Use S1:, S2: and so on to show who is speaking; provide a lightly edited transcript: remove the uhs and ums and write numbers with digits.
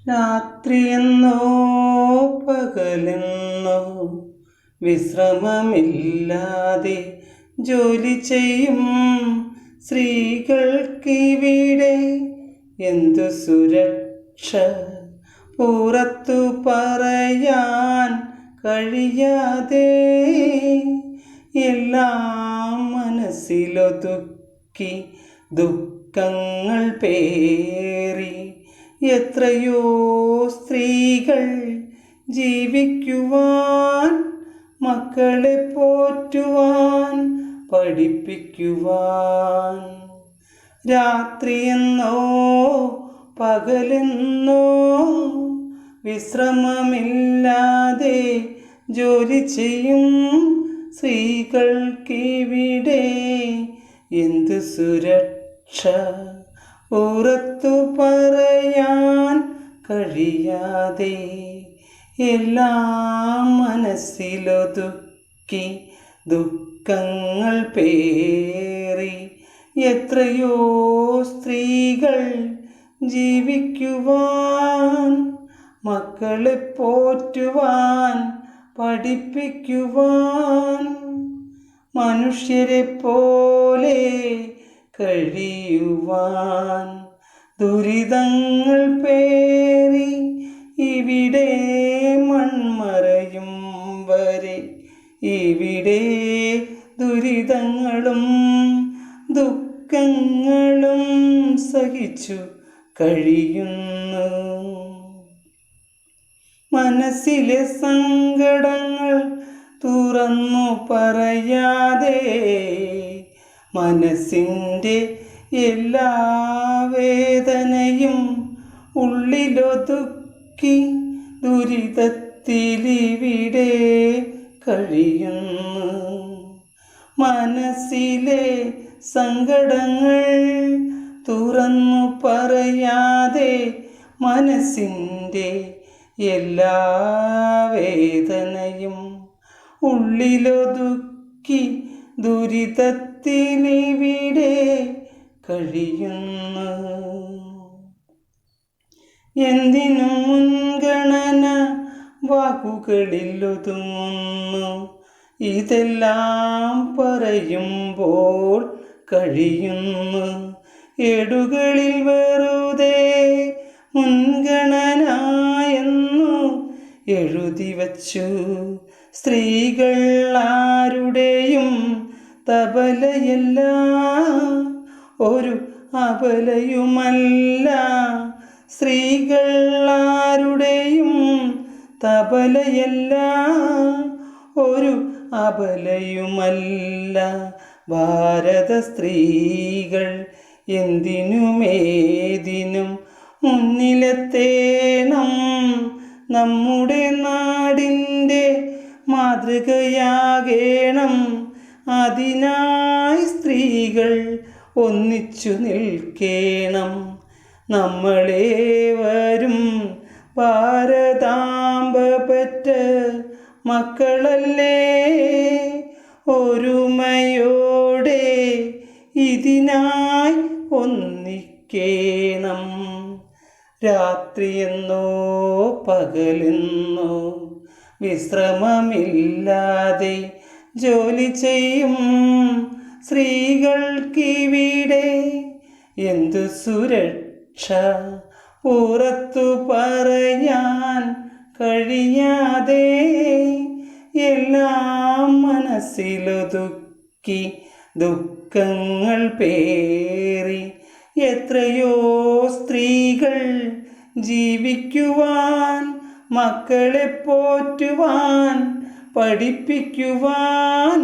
S1: രാത്രിയെന്നോ പകലെന്നോ വിശ്രമമില്ലാതെ ജോലി ചെയ്യും സ്ത്രീകൾക്കിവിടെ എന്തു സുരക്ഷ? പുറത്തു പറയാൻ കഴിയാതെ എല്ലാം മനസ്സിലൊതുക്കി ദുഃഖങ്ങൾ പേറി എത്രയോ സ്ത്രീകൾ ജീവിക്കുവാൻ, മക്കളെ പോറ്റുവാൻ, പഠിപ്പിക്കുവാൻ. രാത്രിയെന്നോ പകലെന്നോ വിശ്രമമില്ലാതെ ജോലി ചെയ്യും സ്ത്രീകൾക്കിവിടെ എന്ത് സുരക്ഷ? പുറത്തു പറയാൻ കഴിയാതെ എല്ലാം മനസ്സിലൊതുക്കി ദുഃഖങ്ങൾ പേറി എത്രയോ സ്ത്രീകൾ ജീവിക്കുവാൻ, മക്കളെ പോറ്റുവാൻ, പഠിപ്പിക്കുവാൻ. മനുഷ്യരെ പോലെ കഴിയുവാൻ ദുരിതങ്ങൾ പേറി ഇവിടെ മൺമറയും വരെ ഇവിടെ ദുരിതങ്ങളും ദുഃഖങ്ങളും സഹിച്ചു കഴിയുന്നു. മനസ്സിലെ സങ്കടങ്ങൾ തുറന്നു പറയാതെ മനസ്സിൻ്റെ എല്ലാ വേദനയും ഉള്ളിലൊതുക്കി ദുരിതത്തിലിവിടെ കഴിയുന്നു. മനസ്സിലെ സങ്കടങ്ങൾ തുറന്നു പറയാതെ മനസ്സിൻ്റെ എല്ലാ വേദനയും ഉള്ളിലൊതുക്കി ദുരിതത്തിലിവിടെ കഴിയുന്നു. എന്തിനും മുൻഗണന വാക്കുകളിലൊതുങ്ങുന്നു. ഇതെല്ലാം പറയുമ്പോൾ കഴിയുന്നു. ഏടുകളിൽ വെറുതെ മുൻഗണന എന്നു എഴുതി വച്ചു. സ്ത്രീകൾ ആരുടെയും തബലയല്ല, ഒരു അബലയുമല്ല. സ്ത്രീകൾ ആരുടെയും തബലയല്ല, ഒരു അബലയുമല്ല. ഭാരത സ്ത്രീകൾ എന്തിനുമേതിനും മുന്നിലെത്തേണം. നമ്മുടെ നാടിൻ്റെ മാതൃകയാകേണം. അതിനായി സ്ത്രീകൾ ഒന്നിച്ചു നിൽക്കേണം. നമ്മളേവരും ഭാരതാംബ പെറ്റ മക്കളല്ലേ. ഒരുമയോടെ ഇതിനായി ഒന്നിക്കേണം. രാത്രിയെന്നോ പകലെന്നോ വിശ്രമമില്ലാതെ ജോലി ചെയ്യും സ്ത്രീകൾക്കിവിടെ എന്തു സുരക്ഷ? പുറത്തു പറയാൻ കഴിയാതെ എല്ലാം മനസ്സിലൊതുക്കി ദുഃഖങ്ങൾ പേറി എത്രയോ സ്ത്രീകൾ ജീവിക്കുവാൻ, മക്കളെ പോറ്റുവാൻ, പഠിപ്പിക്കുവാൻ.